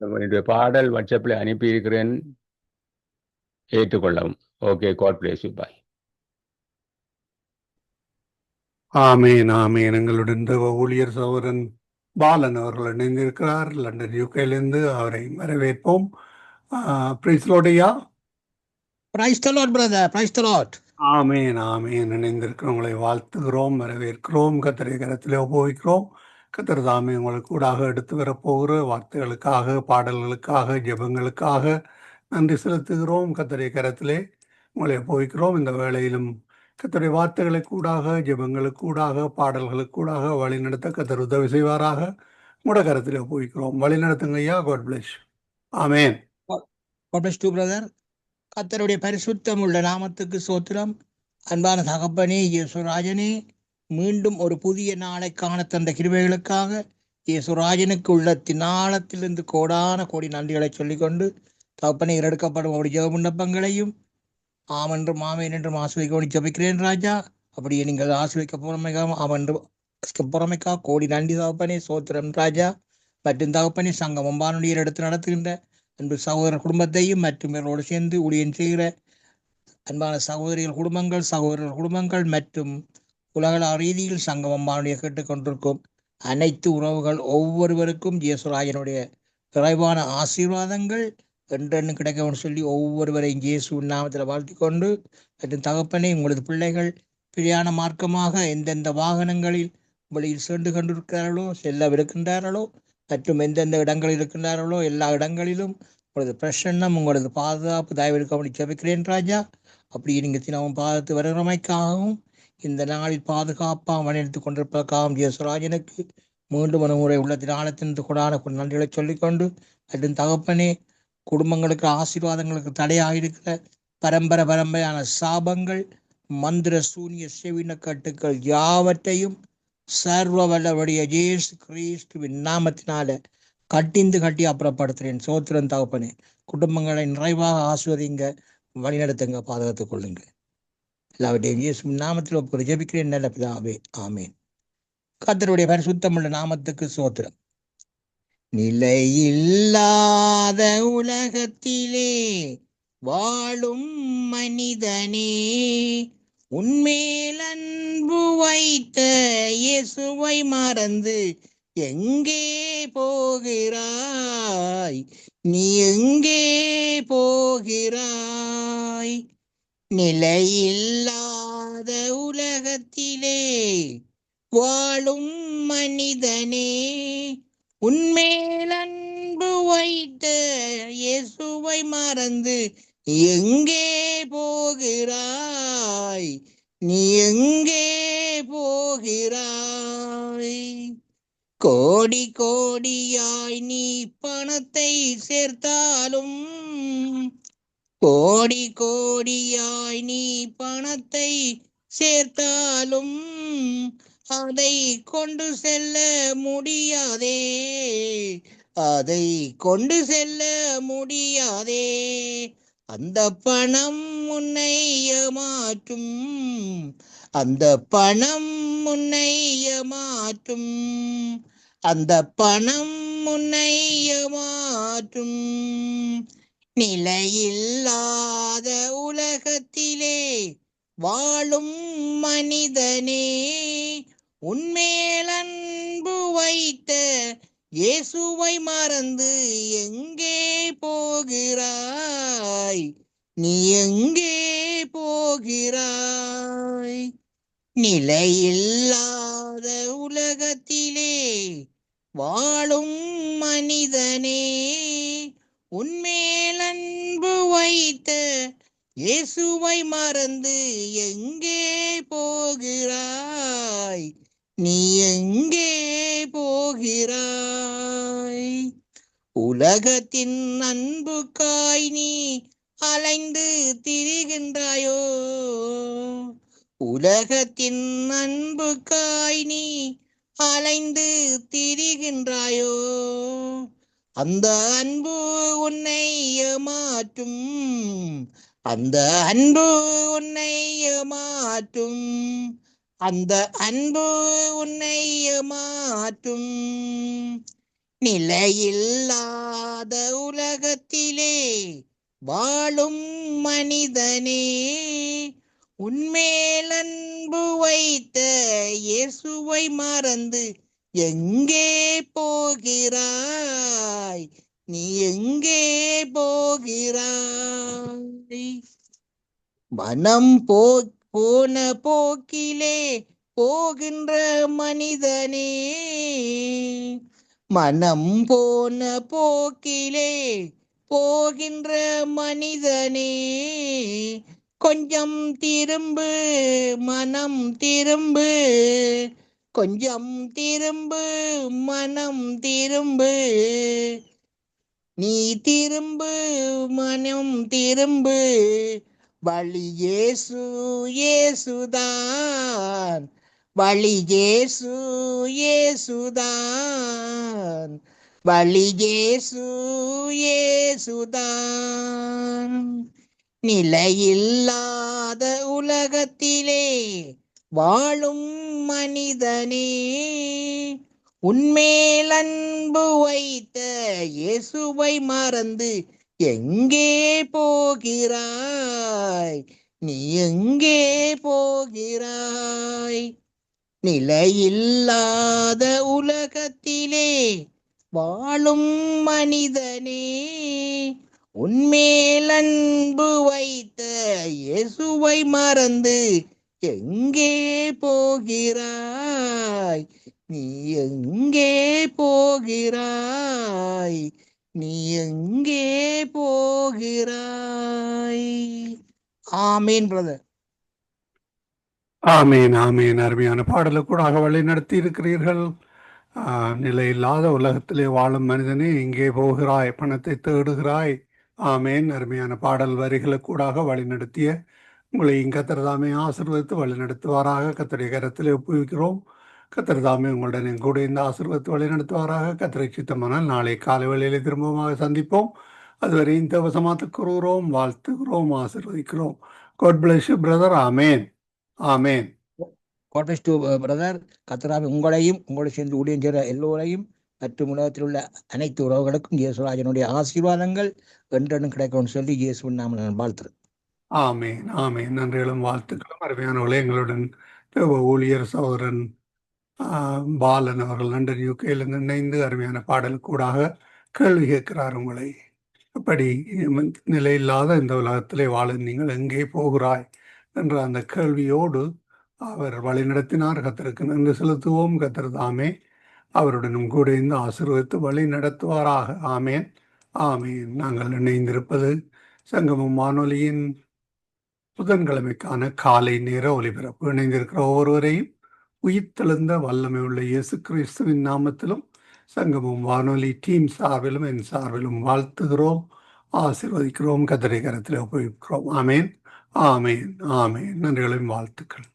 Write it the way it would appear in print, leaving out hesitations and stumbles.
என்னுடைய பாடல் வாட்ஸ்அப்பில் அனுப்பியிருக்கிறேன், ஏற்றுக்கொள்ளவும். Okay, God bless you. Bye. ஆமேன் ஆமேன். எங்களுடன் தேவ ஊழியர் சகோதரன் பாலன் அவர்கள் இணைந்திருக்கிறார் லண்டன் யூகேலிருந்து. அவரை வரவேற்போம். பிரைஸ்லோடையா. Praise the Lord brother, praise the Lord. ஆமேன் ஆமேன். இணைந்திருக்கிறவங்களை வாழ்த்துகிறோம், வரவேற்கிறோம், கர்த்தருடைய கரத்திலே உபயோகிக்கிறோம். கர்த்தர் தாமே உங்களுக்கு கூடாக எடுத்து வரப்போகிற வார்த்தைகளுக்காக, பாடல்களுக்காக, ஜெபங்களுக்காக நன்றி செலுத்துகிறோம். கர்த்தருடைய கரத்திலே உங்களை உபயோகிக்கிறோம். இந்த வேளையிலும் கர்த்தருடைய வார்த்தைகளை கூடாக, ஜெபங்களுக்கு கூடாக, பாடல்களுக்கு கூடாக வழிநடத்த கர்த்தர் உதவி செய்வாராக. உங்களோட கரத்திலே உபயோகிக்கிறோம். வழிநடத்துங்க ஐயா. God bless. Amen. God bless to brother. கர்த்தருடைய பரிசுத்தம் உள்ள நாமத்துக்கு சோத்திரம். அன்பான தகப்பனே இயேசுராஜனே, மீண்டும் ஒரு புதிய நாளை காண தந்த கிருபைகளுக்காக இயேசுராஜனுக்கு உள்ளத்தின் ஆழத்திலிருந்து கோடான கோடி நன்றிகளை சொல்லிக்கொண்டு தகப்பனை எடுக்கப்படும் அவருடைய ஜெப விண்ணப்பங்களையும் ஆமென்றும் ஆமேன் என்றும் ஆசிர்வதிக்க ஜெபிக்கிறேன் ராஜா. அப்படியே நீங்கள் ஆசிர்வதிக்க புறமைக்காக அவன்று புறமைக்காக கோடி நன்றி தகப்பனே, சோத்திரம் ராஜா. மற்றும் தகப்பனே சங்கமம் வானொலியை எடுத்து நடத்துகின்ற அன்பு சகோதரர் குடும்பத்தையும் மற்றும் இவர்களோடு சேர்ந்து ஊழியம் செய்கிற அன்பான சகோதரிகள் குடும்பங்கள், சகோதரர் குடும்பங்கள் மற்றும் உலக ரீதியில் சங்கமம் வானொலியை கேட்டுக்கொண்டிருக்கும் அனைத்து உறவுகள் ஒவ்வொருவருக்கும் இயேசுராஜனுடைய விரைவான ஆசீர்வாதங்கள் என்றென்னு கிடைக்கணும்னு சொல்லி ஒவ்வொருவரையும் இயேசு நாமத்தில் வாழ்த்தி கொண்டு, மற்றும் தகப்பனே உங்களது பிள்ளைகள் பிரியாண மார்க்கமாக எந்தெந்த வாகனங்களில் வெளியில் சென்று கொண்டிருக்கிறார்களோ, செல்லவிருக்கின்றார்களோ, மற்றும் எந்தெந்த இடங்களில் இருக்கின்றார்களோ எல்லா இடங்களிலும் உங்களது பிரசன்னம், உங்களது பாதுகாப்பு தயவிற்கு அப்படி ஜெபிக்கிறேன் ராஜா. அப்படி நீங்கள் தினமும் பாதத்து வருகிறமைக்காகவும் இந்த நாளில் பாதுகாப்பாக வழிநடத்தி கொண்டிருப்பதற்காகவும் இயேசுராஜனுக்கு மீண்டும் ஒரு முறை உள்ளத்தின் ஆழத்தின் கூடான நன்றிகளை சொல்லிக்கொண்டு, மற்றும் தகப்பனே குடும்பங்களுக்கு ஆசீர்வாதங்களுக்கு தடையாக இருக்கிற பரம்பரையான சாபங்கள், மந்திர சூனிய செவின கட்டுக்கள் யாவற்றையும் சர்வ வல்லவருடைய இயேசு கிறிஸ்துவின் நாமத்தினால கட்டி அப்புறப்படுத்துகிறேன். சோத்திரம் தகப்பனே, குடும்பங்களை நிறைவாக ஆஸ்வதிங்க, வழிநடத்துங்க, பாதுகாத்துக் கொள்ளுங்க. எல்லாவற்றையும் இயேசு நாமத்தில் ஒப்புக்கொண்டு ஜெபிக்கிறேன் நல்ல பிதாவே, ஆமேன். கர்த்தருடைய பரிசுத்தமுள்ள நாமத்துக்கு சோத்திரம். நிலையில்லாத உலகத்திலே வாழும் மனிதனே, உன்மேல் அன்பு வைத்த இயேசுவை மறந்து எங்கே போகிறாய்? நீ எங்கே போகிறாய்? நிலையில்லாத உலகத்திலே வாழும் மனிதனே, உன்மேல் அன்பு வைத்த இயேசுவை மறந்து எங்கே போகிறாய்? நீ எங்கே போகிறாய்? கோடி கோடியாய் நீ பணத்தை சேர்த்தாலும், கோடி கோடியாய் நீ பணத்தை சேர்த்தாலும் அதை கொண்டு செல்ல முடியாதே, அதை கொண்டு செல்ல முடியாதே. அந்த பணம் உன்னை ஏமாற்றும், அந்த பணம் உன்னை ஏமாற்றும், அந்த பணம் உன்னை ஏமாற்றும். நிலையில்லாத உலகத்திலே வாழும் மனிதனே, உன்மேல் அன்பு வைத்த இயேசுவை மறந்து எங்கே போகிறாய்? நீ எங்கே போகிறாய்? நிலையில்லாத உலகத்திலே வாழும் மனிதனே, உன்மேல் அன்பு வைத்த இயேசுவை மறந்து எங்கே போகிறாய்? நீ எங்கே போகிறாய்? உலகத்தின் அன்புக்காய் நீ அலைந்து திரிகின்றாயோ? உலகத்தின் அன்புக்காய் நீ அலைந்து திரிகின்றாயோ? அந்த அன்பு உன்னை ஏமாற்றும், அந்த அன்பு உன்னை ஏமாற்றும், அந்த அன்பு உன்னை ஏமாற்றும். நிலையில்லாத உலகத்திலே வாழும் மனிதனே, உன்மேல் அன்பு வைத்த இயேசுவை மறந்து எங்கே போகிறாய்? நீ எங்கே போகிறாய்? மனம் போன போக்கிலே போகின்ற மனிதனே, மனம் போன போக்கிலே போகின்ற மனிதனே, கொஞ்சம் திரும்பு, மனம் திரும்பு, கொஞ்சம் திரும்பு, மனம் திரும்பு. நீ திரும்பு, மனம் திரும்பு. வழி இயேசு, இயேசுதான். வழி இயேசு, இயேசுதான். வழி இயேசு, இயேசுதான். நிலையில்லாத உலகத்திலே வாழும் மனிதனே, உன்மேல் அன்பு வைத்த இயேசுவை மறந்து எங்கே போகிறாய்? நீ எங்கே போகிறாய்? நிலையில்லாத உலகத்திலே வாழும் மனிதனே, உன்மேல் அன்பு வைத்த இயேசுவை மறந்து எங்கே போகிறாய்? நீ எங்கே போகிறாய்? நீ எங்கே போகிறாய்? ஆமீன் பிரதர். ஆமீன், ஆமீன். அருமையான பாடலை கூட வழி நடத்தி இருக்கிறீர்கள். நிலையில்லாத உலகத்திலே வாழும் மனிதனே எங்கே போகிறாய்? பணத்தை தேடுகிறாய். ஆமேன். அருமையான பாடல் வரிகளை கூடாக வழி நடத்திய உங்களை கர்த்தர் தாமே ஆசீர்வதித்து வழி நடத்துவாராக. கர்த்தருடைய கரத்திலே ஒப்புவிக்கிறோம். கர்த்தர் தாமே உங்களுடன் கூட இந்த ஆசீர்வதித்து வழி நடத்துவாராக. கர்த்தரை சித்தமானால் நாளை காலை வேளையிலே திரும்பமாக சந்திப்போம். அதுவரை இந்த வசமாத்து கூறுகிறோம், வாழ்த்துகிறோம், ஆசீர்வதிக்கிறோம். God bless you, brother. Amen, amen. God bless you, brother. கர்த்தர் உங்களையும் உங்களோடு சேர்ந்து ஊழியம் செய்கிற எல்லோரையும் மற்றும் உலகத்தில் உள்ள அனைத்து உறவுகளுக்கும் இயேசுராஜனுடைய ஆசீர்வாதங்கள் என்றென்றும் கிடைக்கும்னு சொல்லி இயேசுவின் நாம நான் வாழ்த்துறேன். ஆமேன், ஆமேன். நன்றிகளும் வாழ்த்துக்களும். அருமையானவர்களே, எங்களுடன் ஊழியர் சகோதரன் பாலன் அவர்கள் லண்டன் யூகேயிலிருந்து இணைந்து அருமையான பாடல் கூடாக கேள்வி கேட்கிறார். உங்களை எப்படி நிலையில்லாத இந்த உலகத்திலே வாழ நீங்கள் எங்கே போகிறாய் என்ற அந்த கேள்வியோடு அவர் வழிநடத்தினார். கர்த்தருக்கு நன்றி செலுத்துவோம். கர்த்தர் தாமே அவருடனும் கூட இந்த ஆசீர்வதித்து வழி நடத்துவாராக. ஆமேன், ஆமேன். நாங்கள் இணைந்திருப்பது சங்கமம் வானொலியின் புதன்கிழமைக்கான காலை நேர ஒலிபரப்பு. இணைந்திருக்கிற ஒவ்வொருவரையும் உயிர்த்தெழுந்த வல்லமை உள்ள இயேசு கிறிஸ்துவின் நாமத்திலும் சங்கமம் வானொலி டீம் சார்பிலும் என் சார்பிலும் வாழ்த்துகிறோம், ஆசீர்வதிக்கிறோம், கர்த்தருடைய கரத்தில் ஒப்புவிக்கிறோம். ஆமேன், ஆமேன், ஆமேன். நன்றிகளையும் வாழ்த்துக்கள்.